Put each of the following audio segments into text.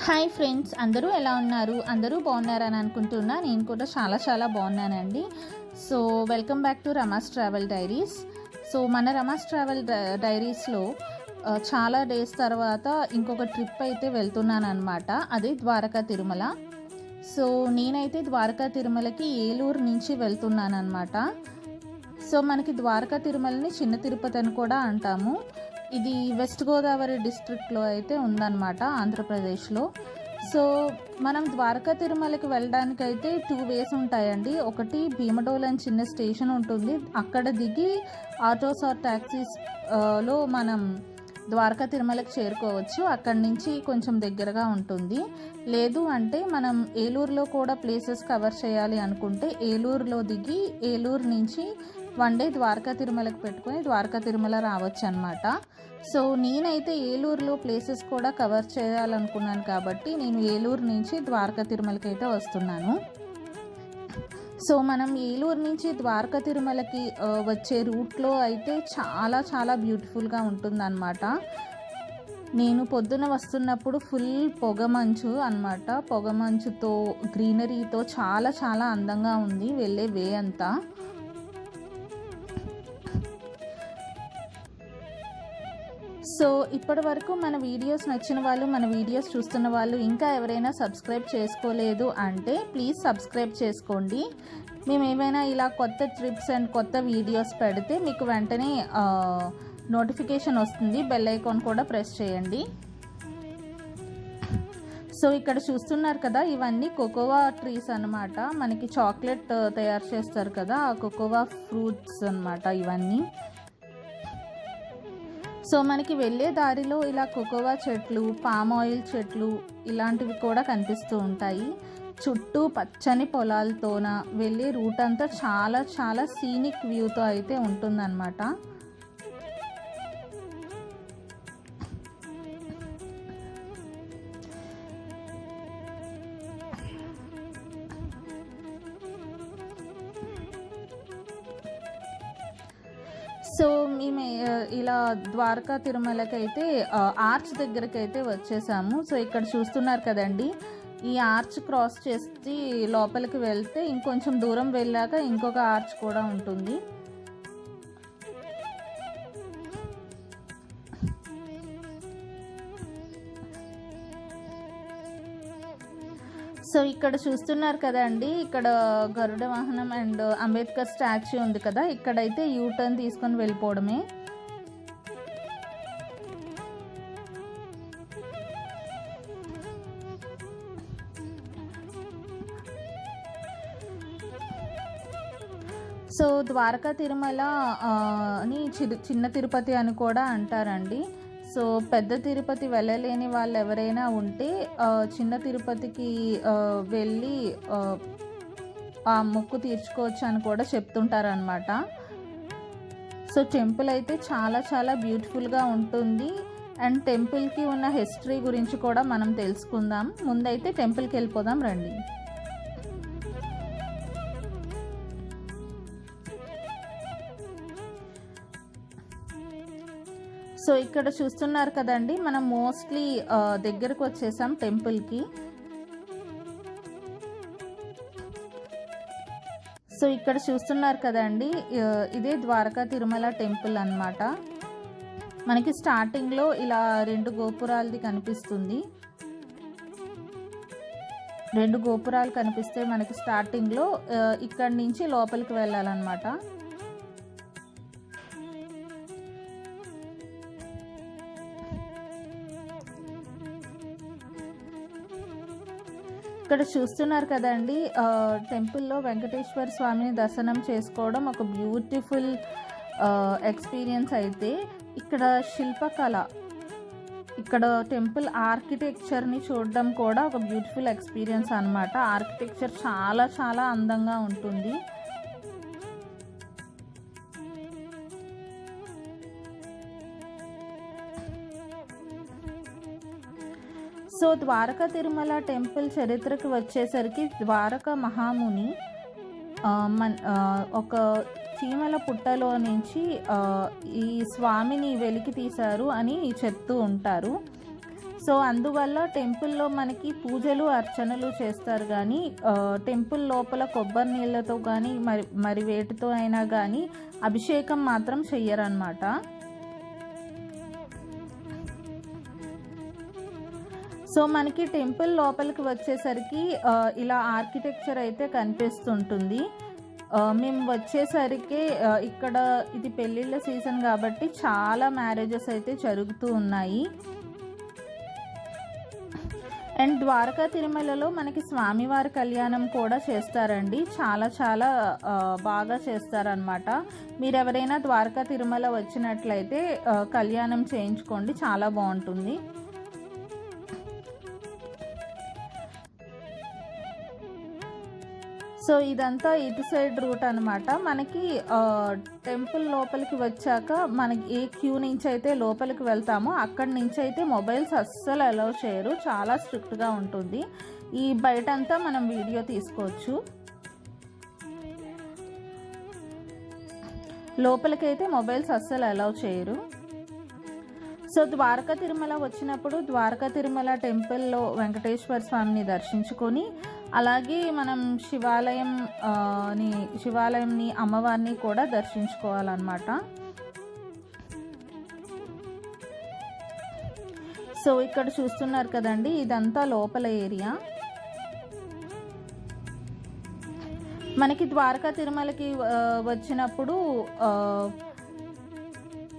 Hi friends, అందరూ ఎలా ఉన్నారు? అందరూ బాగున్నారని అనుకుంటున్నా. నేను కూడా చాలా బాగున్నానండి. So welcome back to Rama's travel diaries. So మన రమాస్ ట్రావెల్ డైరీస్లో చాలా డేస్ తర్వాత ఇంకొక ట్రిప్ అయితే వెళ్తున్నాను అనమాట. అదే ద్వారకా తిరుమల. సో నేనైతే ద్వారకా తిరుమలకి ఏలూరు నుంచి వెళ్తున్నాను అనమాట. సో మనకి ద్వారకా తిరుమలని చిన్న తిరుపతి అని కూడా అంటాము. ఇది వెస్ట్ గోదావరి డిస్ట్రిక్ట్లో అయితే ఉందన్నమాట, ఆంధ్రప్రదేశ్లో. సో మనం ద్వారకా తిరుమలకి వెళ్ళడానికి అయితే 2 వేస్ ఉంటాయండి. ఒకటి భీమడోల్ అని చిన్న స్టేషన్ ఉంటుంది, అక్కడ దిగి ఆటోస్ ఆర్ ట్యాక్సీస్లో మనం ద్వారకా తిరుమలకి చేరుకోవచ్చు. అక్కడి నుంచి కొంచెం దగ్గరగా ఉంటుంది. లేదు అంటే మనం ఏలూరులో కూడా ప్లేసెస్ కవర్ చేయాలి అనుకుంటే ఏలూరులో దిగి ఏలూరు నుంచి 1 డే ద్వారకా తిరుమలకి పెట్టుకొని ద్వారకా తిరుమల రావచ్చు అనమాట. సో నేనైతే ఏలూరులో ప్లేసెస్ కూడా కవర్ చేయాలనుకున్నాను కాబట్టి నేను ఏలూరు నుంచి ద్వారకా తిరుమలకి అయితే వస్తున్నాను. సో మనం ఏలూరు నుంచి ద్వారకా తిరుమలకి వచ్చే రూట్లో అయితే చాలా బ్యూటిఫుల్గా ఉంటుందన్నమాట. నేను పొద్దున వస్తున్నప్పుడు ఫుల్ పొగమంచు అనమాట. పొగమంచుతో గ్రీనరీతో చాలా అందంగా ఉంది వెళ్ళే వే అంతా. సో ఇప్పటి వరకు మన వీడియోస్ నచ్చిన వాళ్ళు, మన వీడియోస్ చూస్తున్న వాళ్ళు ఇంకా ఎవరైనా సబ్స్క్రైబ్ చేసుకోలేదు అంటే ప్లీజ్ సబ్స్క్రైబ్ చేసుకోండి. మేము ఏమైనా ఇలా కొత్త ట్రిప్స్ అండ్ కొత్త వీడియోస్ పెడితే మీకు వెంటనే నోటిఫికేషన్ వస్తుంది. బెల్ ఐకాన్ కూడా ప్రెస్ చేయండి. సో ఇక్కడ చూస్తున్నారు కదా, ఇవన్నీ కోకోవా ట్రీస్ అన్నమాట. మనకి చాక్లెట్ తయారు చేస్తారు కదా, ఆ కోకోవా ఫ్రూట్స్ అన్నమాట ఇవన్నీ. సో మనకి వెళ్ళే దారిలో ఇలా కోకోవా చెట్లు, పామ్ ఆయిల్ చెట్లు ఇలాంటివి కూడా కనిపిస్తూ ఉంటాయి. చుట్టూ పచ్చని పొలాలతోన వెళ్ళే రూట్ అంతా చాలా సీనిక్ వ్యూతో అయితే ఉంటుందన్నమాట. సో మేము ఇలా ద్వారకా తిరుమలకి అయితే ఆర్చ్ దగ్గరికి అయితే వచ్చేసాము. సో ఇక్కడ చూస్తున్నారు కదండి, ఈ ఆర్చ్ క్రాస్ చేసి లోపలికి వెళ్తే ఇంకొంచెం దూరం వెళ్ళాక ఇంకొక ఆర్చ్ కూడా ఉంటుంది. సో ఇక్కడ చూస్తున్నారు కదండి, ఇక్కడ గరుడ వాహనం అండ్ అంబేద్కర్ స్టాచ్యూ ఉంది కదా, ఇక్కడైతే యూటర్న్ తీసుకొని వెళ్ళిపోవడమే. సో ద్వారకా తిరుమల అని చిన్న తిరుపతి అని కూడా అంటారండి. సో పెద్ద తిరుపతి వెళ్ళలేని వాళ్ళు ఎవరైనా ఉంటే చిన్న తిరుపతికి వెళ్ళి ఆ మొక్కు తీర్చుకోవచ్చు అని కూడా చెప్తుంటారనమాట. సో టెంపుల్ అయితే చాలా బ్యూటిఫుల్గా ఉంటుంది. అండ్ టెంపుల్కి ఉన్న హిస్టరీ గురించి కూడా మనం తెలుసుకుందాం. ముందైతే టెంపుల్కి వెళ్ళిపోదాం రండి. సో ఇక్కడ చూస్తున్నారు కదండి, మనం మోస్ట్లీ దగ్గరకు వచ్చేసాం టెంపుల్కి. సో ఇక్కడ చూస్తున్నారు కదండి, ఇదే ద్వారకా తిరుమల టెంపుల్ అన్నమాట. మనకి స్టార్టింగ్లో ఇలా 2 గోపురాలది కనిపిస్తుంది. 2 గోపురాలు కనిపిస్తే మనకి స్టార్టింగ్లో ఇక్కడి నుంచి లోపలికి వెళ్ళాలన్నమాట. ఇక్కడ చూస్తున్నారు కదండి, టెంపుల్లో వెంకటేశ్వర స్వామిని దర్శనం చేసుకోవడం ఒక బ్యూటిఫుల్ ఎక్స్పీరియన్స్. అయితే ఇక్కడ శిల్పకళ, ఇక్కడ టెంపుల్ ఆర్కిటెక్చర్ని చూడడం కూడా ఒక బ్యూటిఫుల్ ఎక్స్పీరియన్స్ అన్నమాట. ఆర్కిటెక్చర్ చాలా అందంగా ఉంటుంది. సో ద్వారకా తిరుమల టెంపుల్ చరిత్రకు వచ్చేసరికి ద్వారకా మహాముని ఒక చీమల పుట్టలో నుంచి ఈ స్వామిని వెలికి తీశారు అని చెప్తూ ఉంటారు. సో అందువల్ల టెంపుల్లో మనకి పూజలు అర్చనలు చేస్తారు, కానీ టెంపుల్ లోపల కొబ్బరి నీళ్ళతో కానీ మరి వేటితో అయినా కానీ అభిషేకం మాత్రం చెయ్యరన్నమాట. సో మనకి టెంపుల్ లోపలికి వచ్చేసరికి ఇలా ఆర్కిటెక్చర్ అయితే కనిపిస్తుంటుంది. మేము వచ్చేసరికి ఇక్కడ ఇది పెళ్ళిళ్ళ సీజన్ కాబట్టి చాలా మ్యారేజెస్ అయితే జరుగుతూ ఉన్నాయి. అండ్ ద్వారకా తిరుమలలో మనకి స్వామివారి కళ్యాణం కూడా చేస్తారండి. చాలా చాలా బాగా చేస్తారనమాట. మీరు ఎవరైనా ద్వారకా తిరుమల వచ్చినట్లయితే కళ్యాణం చేయించుకోండి, చాలా బాగుంటుంది. సో ఇదంతా ఇటు సైడ్ రూట్ అనమాట. మనకి టెంపుల్ లోపలికి వచ్చాక మనకి ఏ క్యూ నుంచి అయితే లోపలికి వెళ్తామో అక్కడి నుంచి అయితే మొబైల్స్ అస్సలు అలౌ చేయరు, చాలా స్ట్రిక్ట్గా ఉంటుంది. ఈ బయటంతా మనం వీడియో తీసుకోవచ్చు. లోపలికైతే మొబైల్స్ అస్సలు అలౌ చేయరు. సో ద్వారకా తిరుమల వచ్చినప్పుడు ద్వారకా తిరుమల టెంపుల్లో వెంకటేశ్వర స్వామిని దర్శించుకొని అలాగే మనం శివాలయంని అమ్మవారిని కూడా దర్శించుకోవాలన్నమాట. సో ఇక్కడ చూస్తున్నారు కదండి, ఇదంతా లోపల ఏరియా. మనకి ద్వారకా తిరుమలకి వచ్చినప్పుడు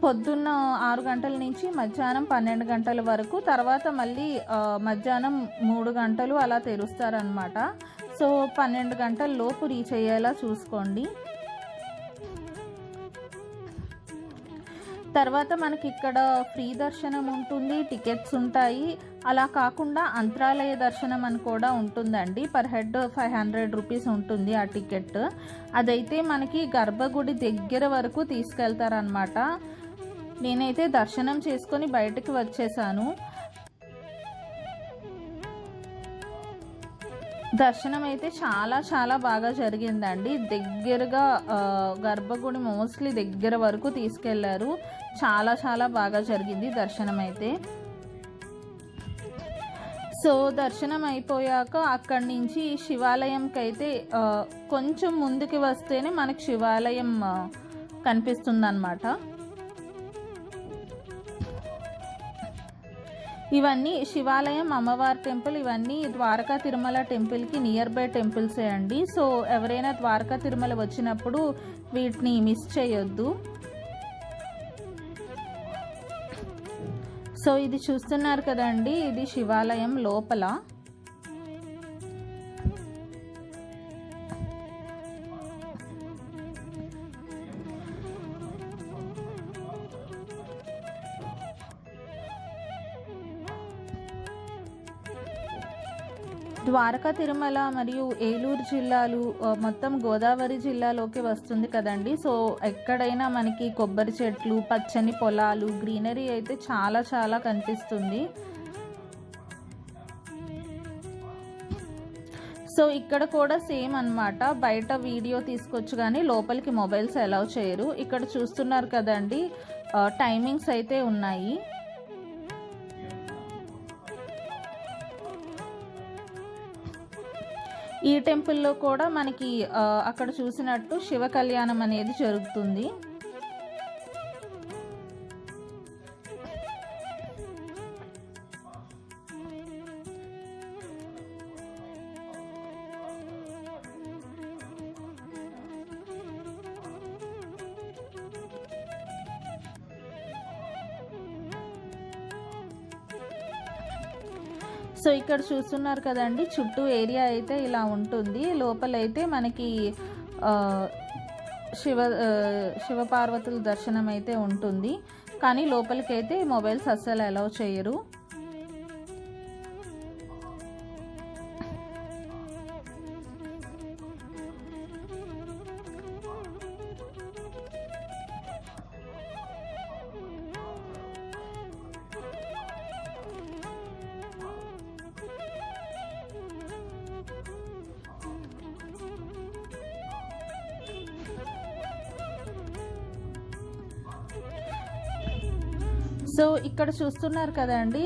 పొద్దున్న 6 గంటల నుంచి మధ్యాహ్నం 12 గంటల వరకు, తర్వాత మళ్ళీ మధ్యాహ్నం 3 గంటలు అలా తెరుస్తారనమాట. సో 12 గంటల లోపు రీచ్ అయ్యేలా చూసుకోండి. తర్వాత మనకి ఇక్కడ ఫ్రీ దర్శనం ఉంటుంది, టికెట్స్ ఉంటాయి. అలా కాకుండా అంతరాలయ దర్శనం అని కూడా ఉంటుందండి. పర్ హెడ్ 500 రూపీస్ ఉంటుంది ఆ టికెట్. అదైతే మనకి గర్భగుడి దగ్గర వరకు తీసుకెళ్తారనమాట. నేనైతే దర్శనం చేసుకొని బయటకు వచ్చేసాను. దర్శనం అయితే చాలా చాలా బాగా జరిగిందండి. దగ్గరగా గర్భగుడి మోస్ట్లీ దగ్గర వరకు తీసుకెళ్లారు. చాలా చాలా బాగా జరిగింది దర్శనం అయితే. సో దర్శనం అయిపోయాక అక్కడి నుంచి శివాలయంకి అయితే కొంచెం ముందుకు వస్తేనే మనకి శివాలయం కనిపిస్తుందన్నమాట. ఇవన్నీ శివాలయం, అమ్మవారి టెంపుల్, ఇవన్నీ ద్వారకా తిరుమల టెంపుల్కి నియర్ బై టెంపుల్సే అండి. సో ఎవరైనా ద్వారకా తిరుమల వచ్చినప్పుడు వీటిని మిస్ చేయొద్దు. సో ఇది చూస్తున్నారు కదండి, ఇది శివాలయం లోపల. ద్వారకా తిరుమల మరియు ఏలూరు జిల్లాలు మొత్తం గోదావరి జిల్లాలోకి వస్తుంది కదండి. సో ఎక్కడైనా మనకి కొబ్బరి చెట్లు, పచ్చని పొలాలు, గ్రీనరీ అయితే చాలా చాలా కనిపిస్తుంది. సో ఇక్కడ కూడా సేమ్ అన్నమాట. బయట వీడియో తీసుకొచ్చు కానీ లోపలికి మొబైల్స్ అలౌ చేయరు. ఇక్కడ చూస్తున్నారు కదండి, టైమింగ్స్ అయితే ఉన్నాయి. ఈ టెంపుల్లో కూడా మనకి అక్కడ చూసినట్టు శివ కళ్యాణం అనేది జరుగుతుంది. సో ఇక్కడ చూస్తున్నారు కదండి, చుట్టూ ఏరియా అయితే ఇలా ఉంటుంది. లోపలైతే మనకి శివపార్వతుల దర్శనం అయితే ఉంటుంది, కానీ లోపలికైతే మొబైల్స్ అస్సలు అలౌ చేయరు. సో ఇక్కడ చూస్తున్నారు కదండి,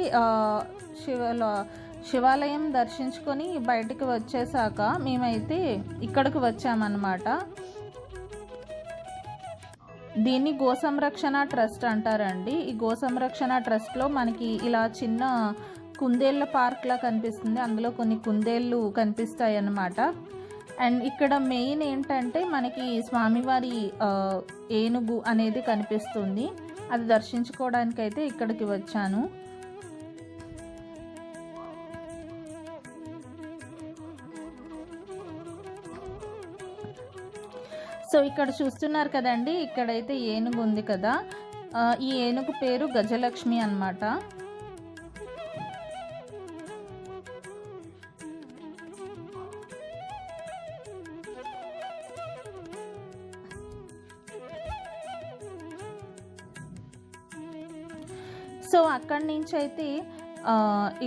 శివాలయం దర్శించుకొని బయటికి వచ్చేసాక మేమైతే ఇక్కడికి వచ్చామన్నమాట. దీన్ని గో సంరక్షణ ట్రస్ట్ అంటారండి. ఈ గో సంరక్షణ ట్రస్ట్లో మనకి ఇలా చిన్న కుందేళ్ళ పార్క్లా కనిపిస్తుంది. అందులో కొన్ని కుందేళ్ళు కనిపిస్తాయి అన్నమాట. అండ్ ఇక్కడ మెయిన్ ఏంటంటే మనకి స్వామివారి ఏనుగు అనేది కనిపిస్తుంది. అది దర్శించుకోవడానికైతే ఇక్కడికి వచ్చాను. సో ఇక్కడ చూస్తున్నారు కదండి, ఇక్కడైతే ఏనుగు ఉంది కదా, ఈ ఏనుగు పేరు గజలక్ష్మి అన్నమాట. సో అక్కడి నుంచి అయితే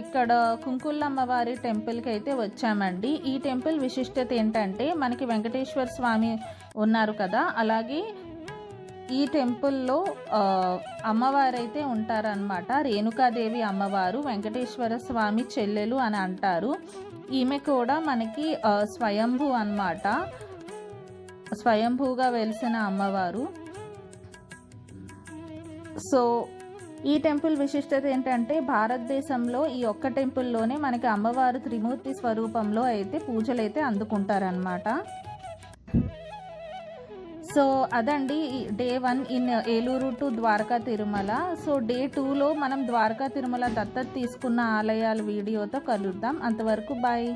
ఇక్కడ కుంకుళ్ళమ్మవారి టెంపుల్కి అయితే వచ్చామండి. ఈ టెంపుల్ విశిష్టత ఏంటంటే మనకి వెంకటేశ్వర స్వామి ఉన్నారు కదా, అలాగే ఈ టెంపుల్లో అమ్మవారు అయితే ఉంటారనమాట. రేణుకాదేవి అమ్మవారు వెంకటేశ్వర స్వామి చెల్లెలు అని అంటారు. ఈమె కూడా మనకి స్వయంభూ అన్నమాట, స్వయంభూగా వెలిసిన అమ్మవారు. సో ఈ టెంపుల్ విశిష్టత ఏంటంటే భారతదేశంలో ఈ ఒక్క టెంపుల్లోనే మనకి అమ్మవారు త్రిమూర్తి స్వరూపంలో అయితే పూజలు అయితే అందుకుంటారనమాట. సో అదండి day 1 in Eluru to Dwaraka Tirumala. So day 2లో మనం ద్వారకా తిరుమల దత్తత తీసుకున్న ఆలయాల వీడియోతో కలుద్దాం. అంతవరకు బాయ్.